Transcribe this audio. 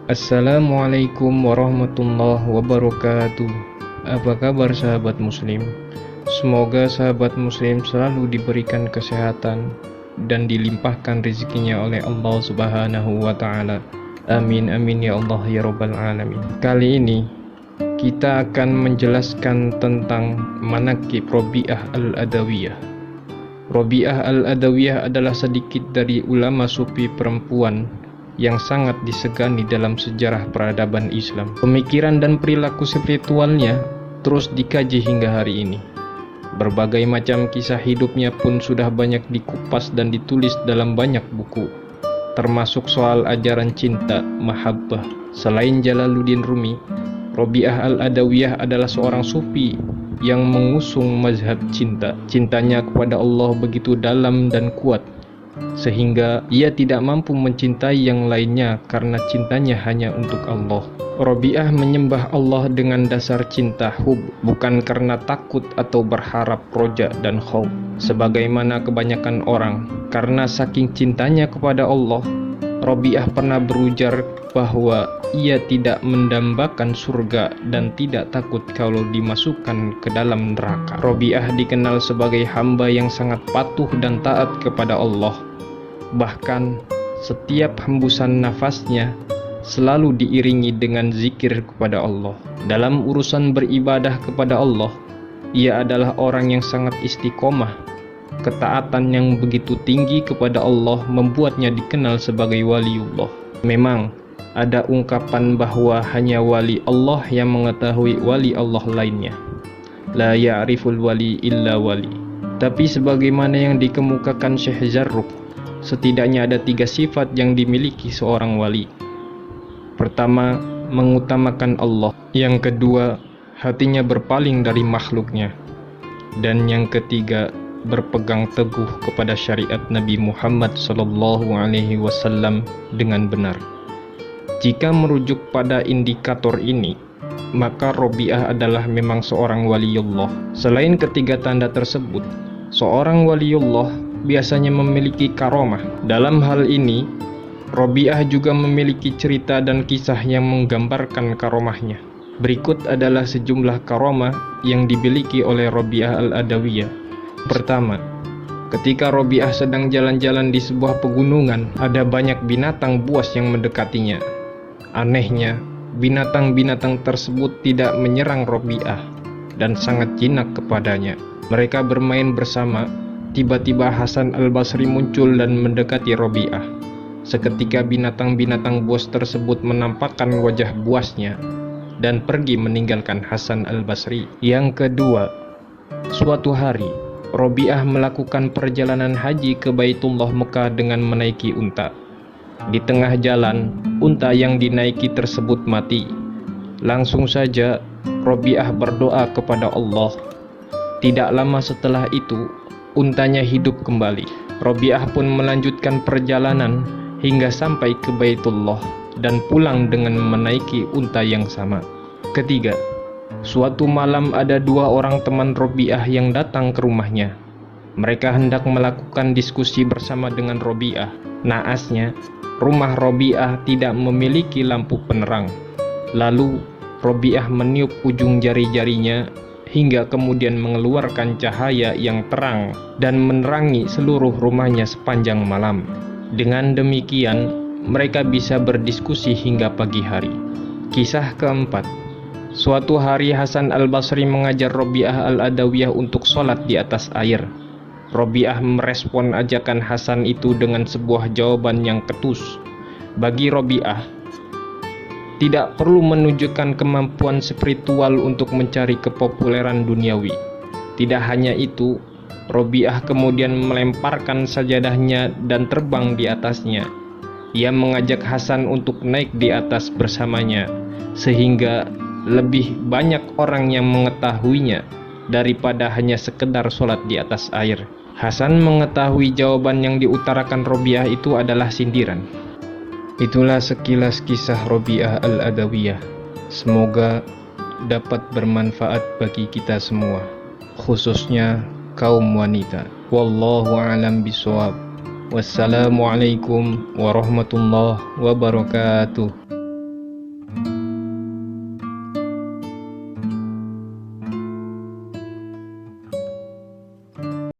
Assalamualaikum warahmatullahi wabarakatuh. Apa kabar sahabat muslim? Semoga sahabat muslim selalu diberikan kesehatan dan dilimpahkan rezekinya oleh Allah Subhanahu wa ta'ala. Amin amin ya Allah ya rabbal alamin. Kali ini kita akan menjelaskan tentang manaqib Rabi'ah al-Adawiyah. Rabi'ah al-Adawiyah adalah sedikit dari ulama sufi perempuan yang sangat disegani dalam sejarah peradaban Islam. Pemikiran dan perilaku spiritualnya terus dikaji hingga hari ini. Berbagai macam kisah hidupnya pun sudah banyak dikupas dan ditulis dalam banyak buku, termasuk soal ajaran cinta, mahabbah. Selain Jalaluddin Rumi, Rabi'ah al-Adawiyah adalah seorang sufi yang mengusung mazhab cinta. Cintanya kepada Allah begitu dalam dan kuat, sehingga ia tidak mampu mencintai yang lainnya karena cintanya hanya untuk Allah. Rabi'ah menyembah Allah dengan dasar cinta hub, bukan karena takut atau berharap roja dan khauf sebagaimana kebanyakan orang. Karena saking cintanya kepada Allah, Rabi'ah pernah berujar bahwa ia tidak mendambakan surga dan tidak takut kalau dimasukkan ke dalam neraka. Rabi'ah dikenal sebagai hamba yang sangat patuh dan taat kepada Allah. Bahkan setiap hembusan nafasnya selalu diiringi dengan zikir kepada Allah. Dalam urusan beribadah kepada Allah, ia adalah orang yang sangat istiqomah. Ketaatan yang begitu tinggi kepada Allah membuatnya dikenal sebagai waliullah. Memang ada ungkapan bahwa hanya wali Allah yang mengetahui wali Allah lainnya. La ya'riful wali illa wali. Tapi sebagaimana yang dikemukakan Syekh Zarruq, setidaknya ada 3 sifat yang dimiliki seorang wali. Pertama, mengutamakan Allah. Yang kedua, hatinya berpaling dari makhluknya. Dan yang ketiga, berpegang teguh kepada syariat Nabi Muhammad SAW dengan benar. Jika merujuk pada indikator ini, maka Rabi'ah adalah memang seorang waliullah. Selain ketiga tanda tersebut, seorang waliullah biasanya memiliki karomah. Dalam hal ini, Rabi'ah juga memiliki cerita dan kisah yang menggambarkan karomahnya. Berikut adalah sejumlah karomah yang dimiliki oleh Rabi'ah al-Adawiyah. Pertama, ketika Rabi'ah sedang jalan-jalan di sebuah pegunungan, ada banyak binatang buas yang mendekatinya. Anehnya, binatang-binatang tersebut tidak menyerang Rabi'ah dan sangat jinak kepadanya. Mereka bermain bersama. Tiba-tiba Hasan al-Basri muncul dan mendekati Rabi'ah. Seketika binatang-binatang buas tersebut menampakkan wajah buasnya dan pergi meninggalkan Hasan al-Basri. Yang kedua, suatu hari Rabi'ah melakukan perjalanan haji ke Baitullah Mekah dengan menaiki unta. Di tengah jalan, unta yang dinaiki tersebut mati. Langsung saja Rabi'ah berdoa kepada Allah. Tidak lama setelah itu, untanya hidup kembali. Rabi'ah pun melanjutkan perjalanan hingga sampai ke Baitullah dan pulang dengan menaiki unta yang sama. Ketiga, suatu malam ada 2 orang teman Rabi'ah yang datang ke rumahnya. Mereka hendak melakukan diskusi bersama dengan Rabi'ah. Naasnya, rumah Rabi'ah tidak memiliki lampu penerang. Lalu Rabi'ah meniup ujung jari-jarinya hingga kemudian mengeluarkan cahaya yang terang dan menerangi seluruh rumahnya sepanjang malam. Dengan demikian, mereka bisa berdiskusi hingga pagi hari. Kisah keempat, suatu hari Hasan al-Basri mengajar Rabi'ah al-Adawiyah untuk sholat di atas air. Rabi'ah merespon ajakan Hasan itu dengan sebuah jawaban yang ketus. Bagi Rabi'ah, tidak perlu menunjukkan kemampuan spiritual untuk mencari kepopuleran duniawi. Tidak hanya itu, Rabi'ah kemudian melemparkan sajadahnya dan terbang di atasnya. Ia mengajak Hasan untuk naik di atas bersamanya, sehingga lebih banyak orang yang mengetahuinya daripada hanya sekedar sholat di atas air. Hasan mengetahui jawaban yang diutarakan Rabi'ah itu adalah sindiran. Itulah sekilas kisah Rabi'ah al-Adawiyah. Semoga dapat bermanfaat bagi kita semua, khususnya kaum wanita. Wallahu a'lam bishawab. Wassalamualaikum warahmatullahi wabarakatuh.